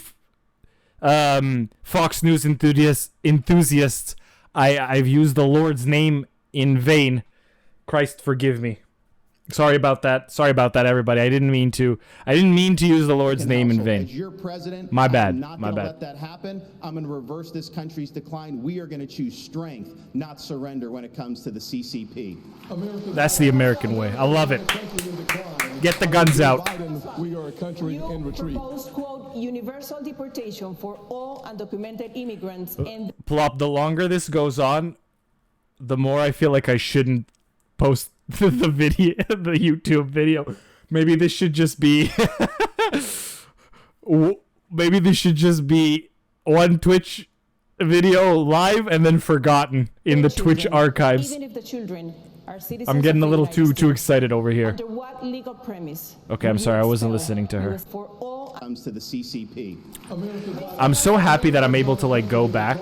Fox News enthusiasts, I've used the Lord's name in vain. Christ forgive me. Sorry about that, everybody. I didn't mean to use the Lord's name in vain. As your president, my bad. I'm not going to let that happen. I'm going to reverse this country's decline. We are going to choose strength, not surrender, when it comes to the CCP. That's the American way. I love it. Get the guns out. We are a country in retreat. Proposed, quote, universal deportation for all undocumented immigrants and Plop, the longer this goes on, the more I feel like I shouldn't post the video, the YouTube video. Maybe this should just be one Twitch video live and then forgotten in the Twitch archives. even if the children are citizens I'm getting of a the little United too States. excited over here. Under what legal premise? Okay, I'm sorry, I wasn't listening to her. For all comes to the CCP. I'm so happy that I'm able to like go back.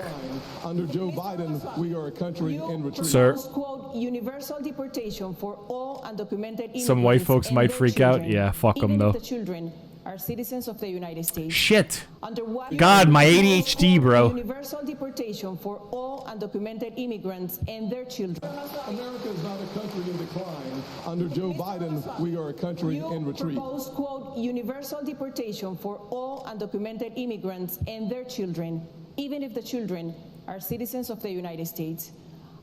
Under Joe Biden, we are a country in retreat. Sir. quote, universal deportation for all undocumented immigrants. Some white folks and might their freak out. children, Yeah, fuck them even though. if the children are citizens of the United States. Shit. Under what God, my ADHD, bro. Universal deportation for all undocumented immigrants and their children. America is not a country in decline. Under Joe Biden, we are a country in retreat. Proposed, quote, universal deportation for all undocumented immigrants and their children, even if the children are citizens of the United States.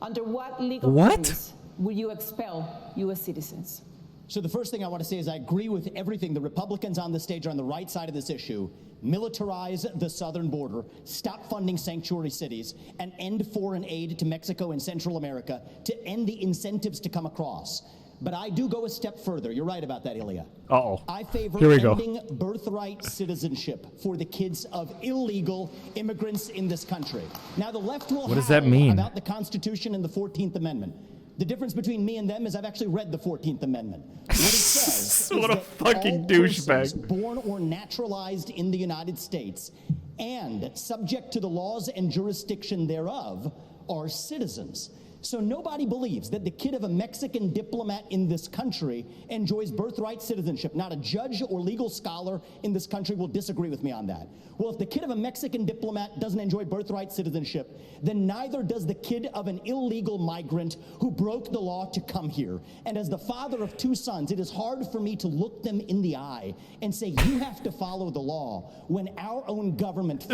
Under what legal premise will you expel U.S. citizens? So the first thing I want to say is I agree with everything. The Republicans on the stage are on the right side of this issue. Militarize the southern border, stop funding sanctuary cities, and end foreign aid to Mexico and Central America to end the incentives to come across. But I do go a step further. You're right about that, Ilya. Uh-oh. I favor Here we go. ending birthright citizenship for the kids of illegal immigrants in this country. Now, the left will What does that howl mean? about the Constitution and the 14th Amendment. The difference between me and them is I've actually read the 14th Amendment. What it says What is a that fucking all douchebag. persons born or naturalized in the United States and subject to the laws and jurisdiction thereof are citizens. So nobody believes that the kid of a Mexican diplomat in this country enjoys birthright citizenship. Not a judge or legal scholar in this country will disagree with me on that. Well, if the kid of a Mexican diplomat doesn't enjoy birthright citizenship, then neither does the kid of an illegal migrant who broke the law to come here. And as the father of two sons, it is hard for me to look them in the eye and say, you have to follow the law when our own government...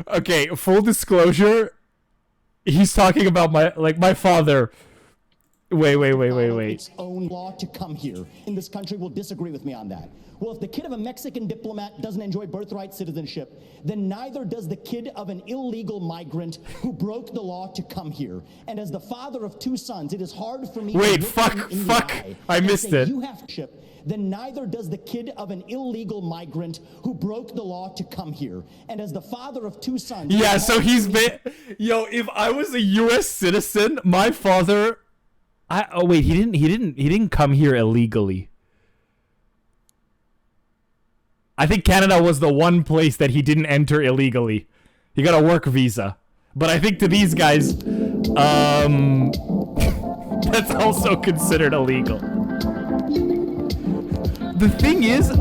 Okay, full disclosure, he's talking about my father. Wait. Its own law to come here in this country will disagree with me on that. Well, if the kid of a Mexican diplomat doesn't enjoy birthright citizenship, then neither does the kid of an illegal migrant who broke the law to come here. And as the father of two sons, it is hard for me to look them in the eye I and missed say, it. You have to then neither does the kid of an illegal migrant who broke the law to come here. And as the father of two sons... Yeah, so he's been... Yo, if I was a U.S. citizen, my father... Oh, wait, he didn't come here illegally. I think Canada was the one place that he didn't enter illegally. He got a work visa. But I think to these guys, that's also considered illegal. The thing is...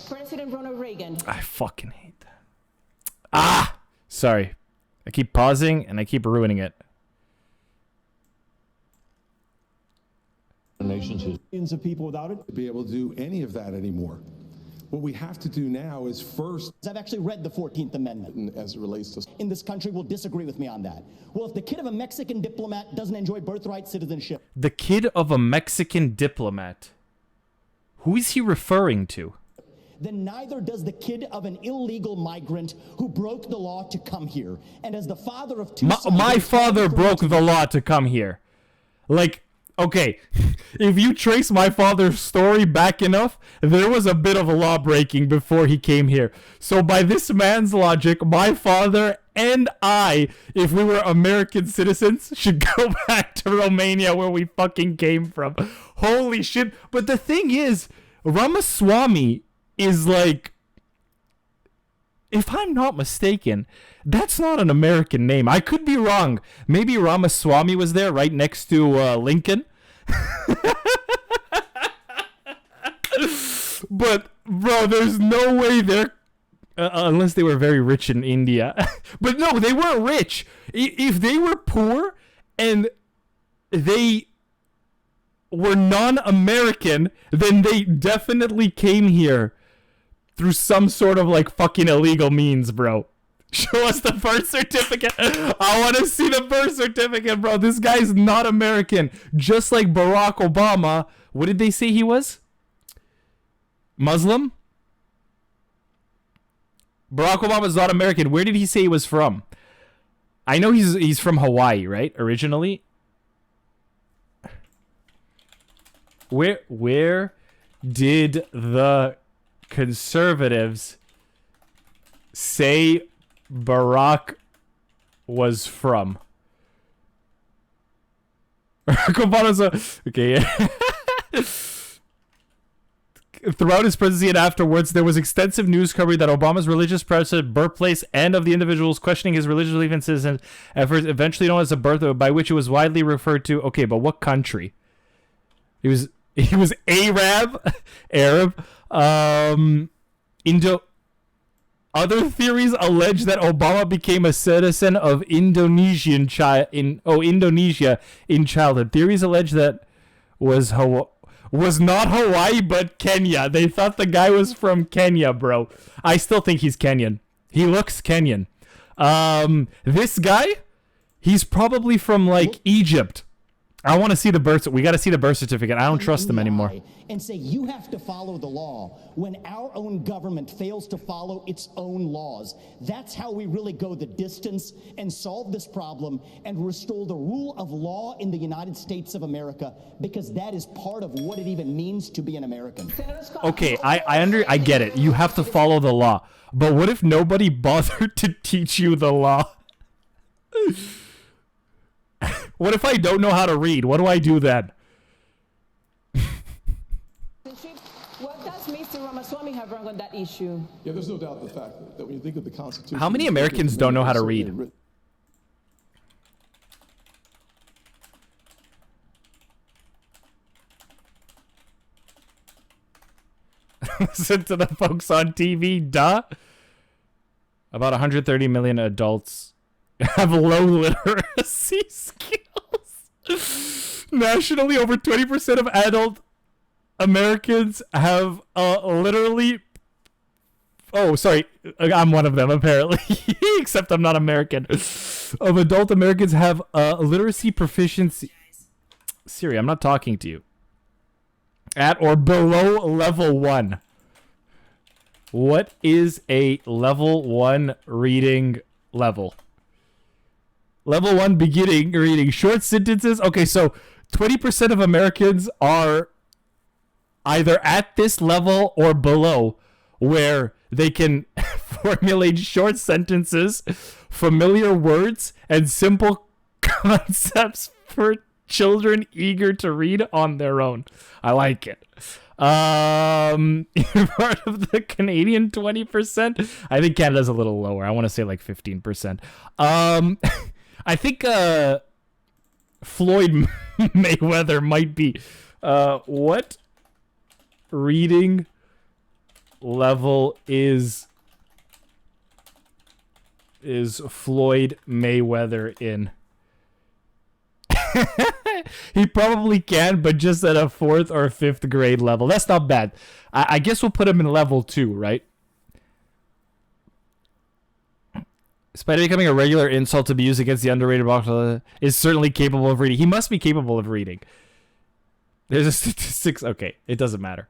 President Ronald Reagan. I fucking hate that. Sorry. I keep pausing and I keep ruining it. Millions of people without it to be able to do any of that anymore. What we have to do now is first... I've actually read the 14th Amendment. As it relates to... In this country will disagree with me on that. Well, if the kid of a Mexican diplomat doesn't enjoy birthright citizenship... The kid of a Mexican diplomat. Who is he referring to? then neither does the kid of an illegal migrant who broke the law to come here. And as the father of two sons, my father broke the law to come here. Like, okay, if you trace my father's story back enough, there was a bit of a law breaking before he came here. So by this man's logic, my father and I, if we were American citizens, should go back to Romania where we fucking came from. Holy shit. But the thing is, Ramaswamy is like, if I'm not mistaken, that's not an American name. I could be wrong. Maybe Ramaswamy was there right next to Lincoln. But, bro, there's no way they're... unless they were very rich in India. But no, they weren't rich. If they were poor and they were non-American, then they definitely came here through some sort of like fucking illegal means, bro. Show us the birth certificate. I want to see the birth certificate, bro. This guy's not American. Just like Barack Obama. What did they say he was? Muslim? Barack Obama's not American. Where did he say he was from? I know he's from Hawaii, right? Originally. Where did the conservatives say Barack was from? Barack Obama's okay. Throughout his presidency and afterwards, there was extensive news covering that Obama's religious birthplace and of the individuals questioning his religious allegiances and efforts, eventually known as the birth, by which it was widely referred to. Okay, but what country? He was Arab. Other theories allege that Obama became a citizen of Indonesia in childhood. Theories allege that was not Hawaii, but Kenya. They thought the guy was from Kenya, bro. I still think he's Kenyan. He looks Kenyan. This guy, he's probably from like Egypt. I want to see the birth. We got to see the birth certificate. I don't trust them anymore. And say you have to follow the law when our own government fails to follow its own laws. That's how we really go the distance and solve this problem and restore the rule of law in the United States of America, because that is part of what it even means to be an American. Okay, I get it. You have to follow the law. But what if nobody bothered to teach you the law? What if I don't know how to read? What do I do then? What does Mr. Ramaswamy have wrong on that issue? Yeah, there's no doubt the fact that when you think of the Constitution... How many Americans don't know how to read? Listen to the folks on TV, duh. About 130 million adults have low literacy skills. Nationally, over 20% of adult Americans have literally... Oh, sorry. I'm one of them, apparently. Except I'm not American. Of adult Americans have literacy proficiency... Siri, I'm not talking to you. At or below level 1. What is a level 1 reading level? Level 1 beginning reading. Short sentences. Okay, so 20% of Americans are either at this level or below, where they can formulate short sentences, familiar words, and simple concepts for children eager to read on their own. I like it. You're part of the Canadian 20%. I think Canada's a little lower. I want to say like 15%. I think Floyd Mayweather might be. What reading level is Floyd Mayweather in? He probably can, but just at a 4th or 5th grade level. That's not bad. I guess we'll put him in level 2, right? Despite becoming a regular insult to be used against the underrated boxer, is certainly capable of reading. He must be capable of reading. There's a statistics. Okay, it doesn't matter.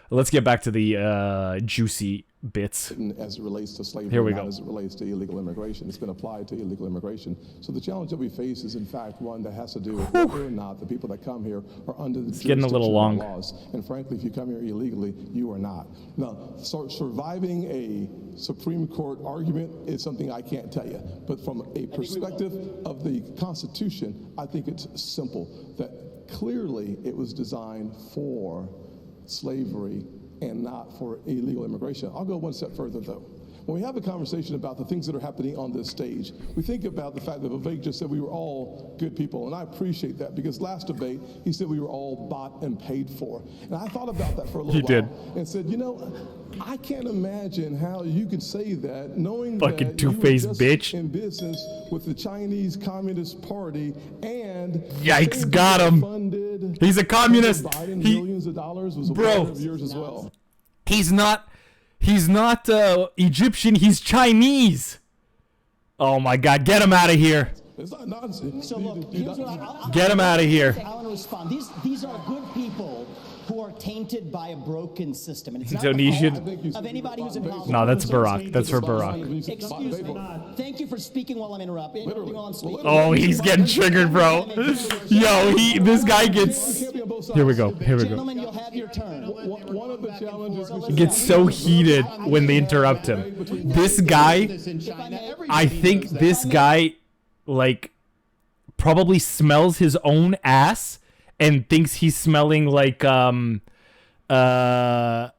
let's get back to the juicy bits. As it relates to slavery, Here we not go. as it relates to illegal immigration. It's been applied to illegal immigration. So the challenge that we face is, in fact, one that has to do with whether or not the people that come here are under the getting a little long. laws. And frankly, if you come here illegally, you are not. Now, surviving a Supreme Court argument is something I can't tell you. But from a perspective of the Constitution, I think it's simple that clearly it was designed for slavery and not for illegal immigration. I'll go one step further, though. When we have a conversation about the things that are happening on this stage, we think about the fact that Vivek just said we were all good people, and I appreciate that, because last debate, he said we were all bought and paid for. And I thought about that for a little while and said, you know, I can't imagine how you could say that knowing fucking that you were two-faced just bitch in business with the Chinese Communist Party and yikes, got him. He's a communist. Biden He, millions of dollars was a bro, part of yours as well. He's not Egyptian, he's Chinese. Oh my God, get him out of here. It's not nonsense. So look, here's what Get him out of here. I want to respond. These are good people who are tainted by a broken system. And it's Indonesian. not the fault of anybody who's in politics. No, that's Barack. That's for Barack. Excuse me. Thank you for speaking while I'm interrupting. While I'm speaking. Oh, he's getting triggered, bro. Yo, this guy gets... Here we go. Here we go. Gentlemen, you'll have your turn. One of the challenges He gets so heated when they interrupt him. This guy, I think this guy, like, probably smells his own ass and thinks he's smelling like, what's that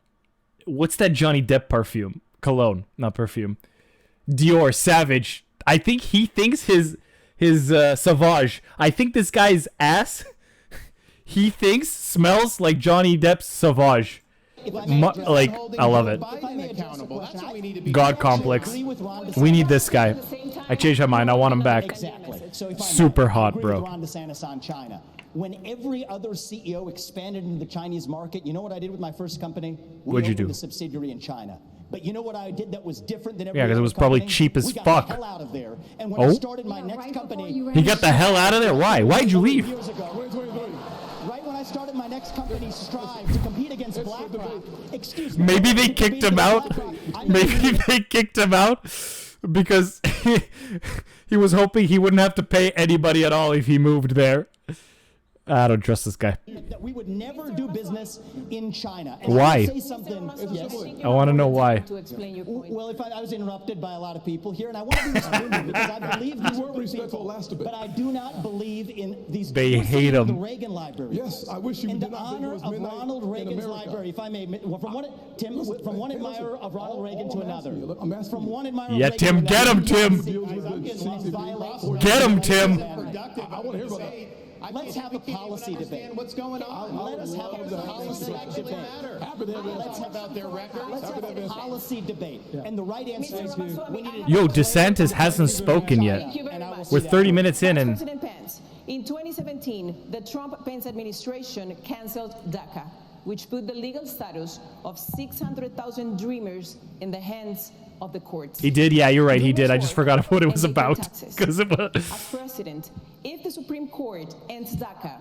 Johnny Depp perfume? Cologne, not perfume. Dior, Savage. I think he thinks his Sauvage. I think this guy's ass, he thinks smells like Johnny Depp's Sauvage. Like, I love it. God complex. We need this guy. I changed my mind. I want him back. Exactly. So Super hot, bro. Ron DeSantis on China. When every other CEO expanded into the Chinese market, you know what I did with my first company? What'd you do? We opened a subsidiary in China. But you know what I did that was different than every Yeah, because it was probably cheap as fuck. fuck. The hell out of there. And when I started my next company, He got the hell out of there? Why? Why'd you leave? Years ago, right when I started my next company, Strive, to compete against BlackRock. Excuse me. Maybe they kicked him out. Maybe they kicked him out because he was hoping he wouldn't have to pay anybody at all if he moved there. I don't trust this guy. That we would never do business in China. And Why? I say something. Yes. I want to know why. Well, if I was interrupted by a lot of people here, and I want to be respectful because I believe these are good people, but I do not believe in these. They hate him. The Reagan Library. Yes, I wish you in did the not think it honor was of midnight Ronald in Reagan's America. library, if I may, from one admirer of Ronald Reagan to another. From one admirer. Yeah, of Reagan Tim, to get him, another. Tim. Get him, Tim. I want to hear about that. Let's have a policy debate. What's going on? Let us have a policy debate. Let's have about their record. Let's have a policy debate. And the right answer is we need to. Yo, DeSantis hasn't spoken yet. Thank you very much. We're 30 minutes in and... President Pence, in 2017, the Trump-Pence administration canceled DACA, which put the legal status of 600,000 dreamers in the hands of the courts. He did, yeah, you're right, he did. I just forgot what it was about. Because it was... As president, if the Supreme Court ends DACA,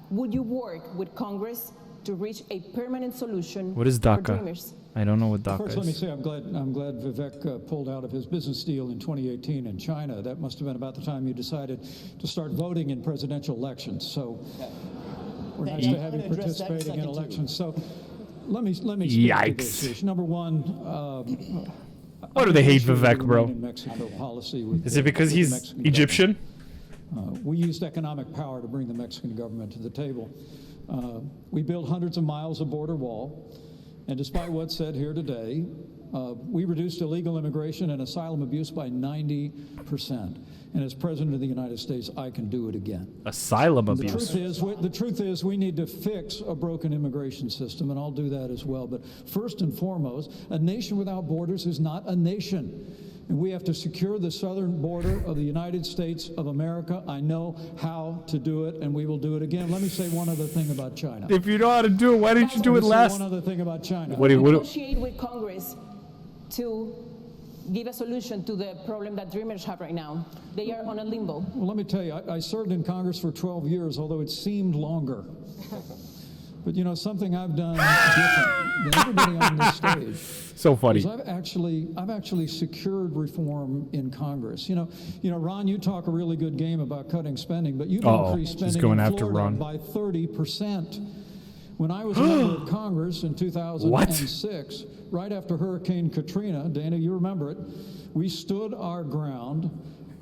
would you work with Congress to reach a permanent solution What is for DACA? dreamers? I don't know what DACA First, let me is. say I'm glad Vivek pulled out of his business deal in 2018 in China. That must have been about the time you decided to start voting in presidential elections. So we're nice to have you participating in elections. So let me speak to Yikes. this issue. Number one, Why do they hate Vivek, bro? Policy with, Is it because with the he's Mexican Egyptian? government. We used economic power to bring the Mexican government to the table. We built hundreds of miles of border wall, and despite what's said here today, we reduced illegal immigration and asylum abuse by 90%. And as President of the United States, I can do it again. Asylum The abuse. truth is we need to fix a broken immigration system, and I'll do that as well. But first and foremost, a nation without borders is not a nation. And we have to secure the southern border of the United States of America. I know how to do it, and we will do it again. Let me say one other thing about China. If you know how to do it, why didn't you do it Let me say last? one other thing about China. Negotiate with Congress to give a solution to the problem that dreamers have right now. They are on a limbo. Well, let me tell you, I served in Congress for 12 years, although it seemed longer. But something I've done different than everybody on this stage. So funny. Is I've actually secured reform in Congress. Ron, you talk a really good game about cutting spending, but you've increased spending in Florida by 30%. When I was a member of Congress in 2006, right after Hurricane Katrina, Dana, you remember it, we stood our ground.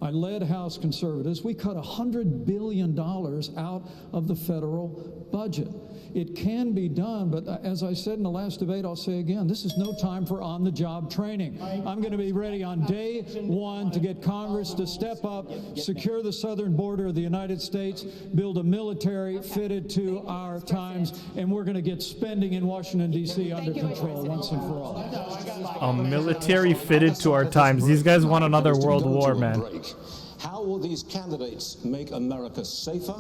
I led House conservatives. We cut $100 billion out of the federal budget. It can be done, but as I said in the last debate, I'll say again, this is no time for on-the-job training. I'm going to be ready on day one to get Congress to step up, secure the southern border of the United States, build a military fitted to our times, and we're going to get spending in Washington, D.C. under control once and for all. A military fitted to our times. These guys want another world war, man. How will these candidates make America safer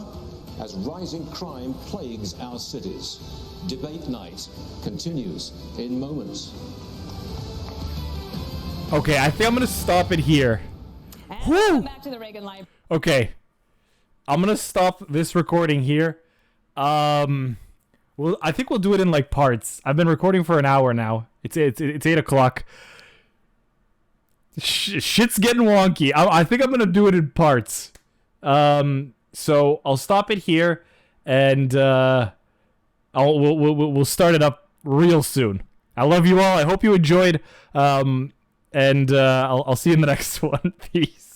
as rising crime plagues our cities? Debate night continues in moments. Okay, I think I'm going to stop it here. And back to the Reagan Live. Okay. I'm going to stop this recording here. Well, I think we'll do it in like parts. I've been recording for an hour now. It's 8 o'clock. Shit's getting wonky. I think I'm gonna do it in parts. So I'll stop it here, and we'll start it up real soon. I love you all. I hope you enjoyed. And I'll see you in the next one. Peace.